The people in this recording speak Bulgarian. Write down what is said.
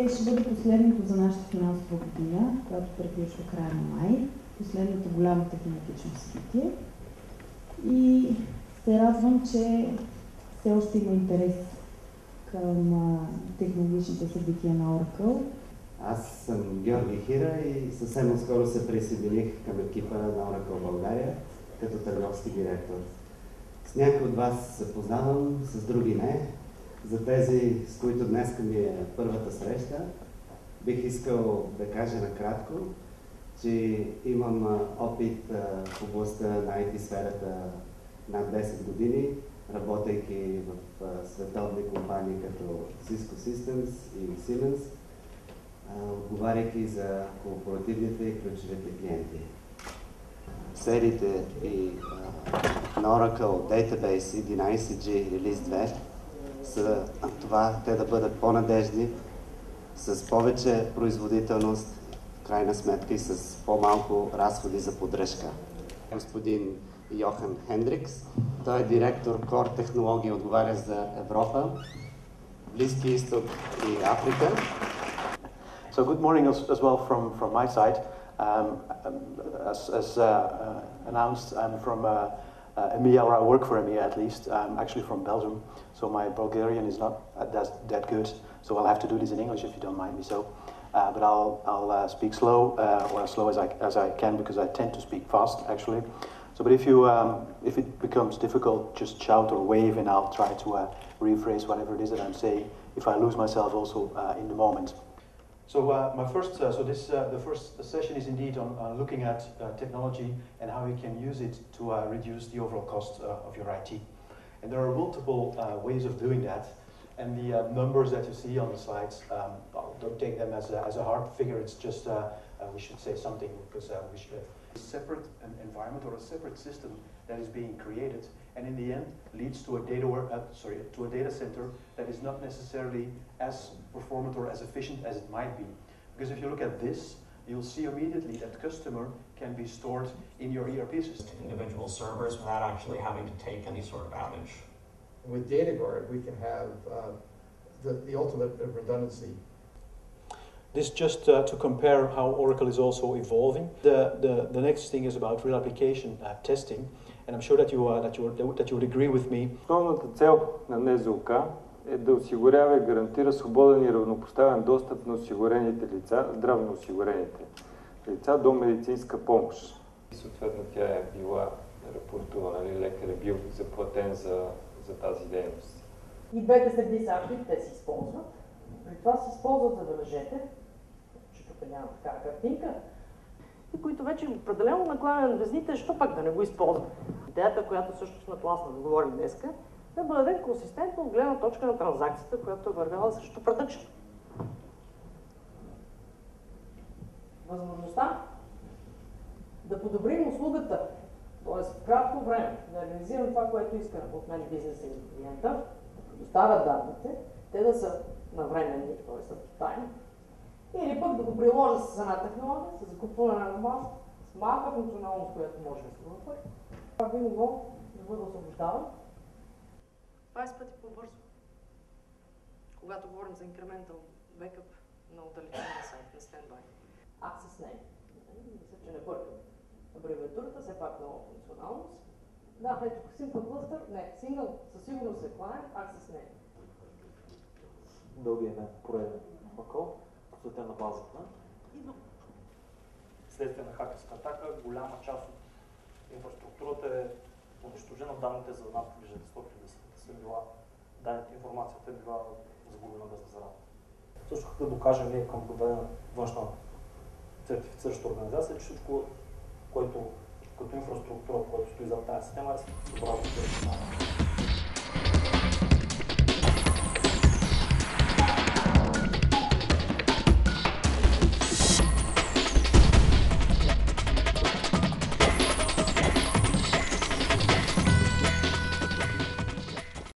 ще бъде последното за нашата финансова година, която приключва края на май, последното голямо технологично събитие. И се радвам, че все още има интерес към технологичните събития на Oracle. Аз съм Георги Хира и съвсем скоро се присъединих към екипа на Oracle България като търговски директор. С някои от вас се познавам, с други не. За тези, с които днес ми е първата среща, бих искал да кажа накратко, че имам опит в областта на IT сферата над 10 години, работейки в световни компании като Cisco Systems и Siemens, отговаряйки за корпоративните и ключовите клиенти. Сериите на Oracle Database 11G Release 2 са това те да бъдат по-надежни, с повече производителност, в крайна сметка и с по-малко разходи за поддръжка. Господин Йохан Хендрикс, той е директор Core технологии, отговаря за Европа, Близки изток и Африка. So good morning as well from my side. As announced, I'm from EMEA, or I work for EMEA at least. I'm actually from Belgium, so my Bulgarian is not that good. So I'll have to do this in English if you don't mind me so. But I'll speak slow, or as slow as I can, because I tend to speak fast actually. So, but if it becomes difficult, just shout or wave, and I'll try to rephrase whatever it is that I'm saying. If I lose myself, also in the moment. So the first session is indeed on looking at technology and how you can use it to reduce the overall cost of your IT. And there are multiple ways of doing that. And the numbers that you see on the slides, don't take them as a hard figure. It's just we should say something, because we should a separate environment or a separate system that is being created, and in the end leads to a data center that is not necessarily as performant or as efficient as it might be. Because if you look at this, you'll see immediately that customer can be stored in your ERP system. Individual servers without actually having to take any sort of outage. With DataGuard, we can have the ultimate redundancy. This just to compare how Oracle is also evolving. The next thing is about real application testing, and I'm sure that you would agree with me. Основната цел на НЗОК е да осигурява и гарантира свободен и равнопоставен достъп на осигурените лица, здравно осигурените лица до медицинска помощ. Съответно тя е била рапортувана, или лекар е бил заплатен за тази дейност. И двете среди са актив, те се използват. При това се използват, забележете, че тук няма такава картинка, и които вече определено накланяме на везните, що пак да не го използват. Идеята, която също сме тласна да говорим днеска, да бъде консистентно от гледна точка на транзакцията, която е вървяла срещу продъкшн. Възможността да подобрим услугата, т.е. в кратко време да реализирам това, което иска от мен бизнеса и клиента, да предоставя данните, те да са навременни, т.е. тайм, или пък да го приложа с една технология, с закупване на база, с малка функционалност, която може да се въпър. Това би могло да бъде освобождаван 20 пъти по-бързо. Когато говорим за incremental backup на отдалечения сайт, на standby. Access Name. Мисля, че не бъркам. Абревиатурата, все пак нова функционалност. Да, ето, Simple Cluster, не, Single, със сигурност е Client, Access Name. Дългия име пореден макол, посветен на базата. Следствие на хакерска атака, голяма част от инфраструктурата е унищожена, данните за над близо 100 000 информацията е била загубена без возврат. Също как да докажем ние към подадена външна сертифицираща организация, че всичко, което като инфраструктура, което стои зад тази система, е добра.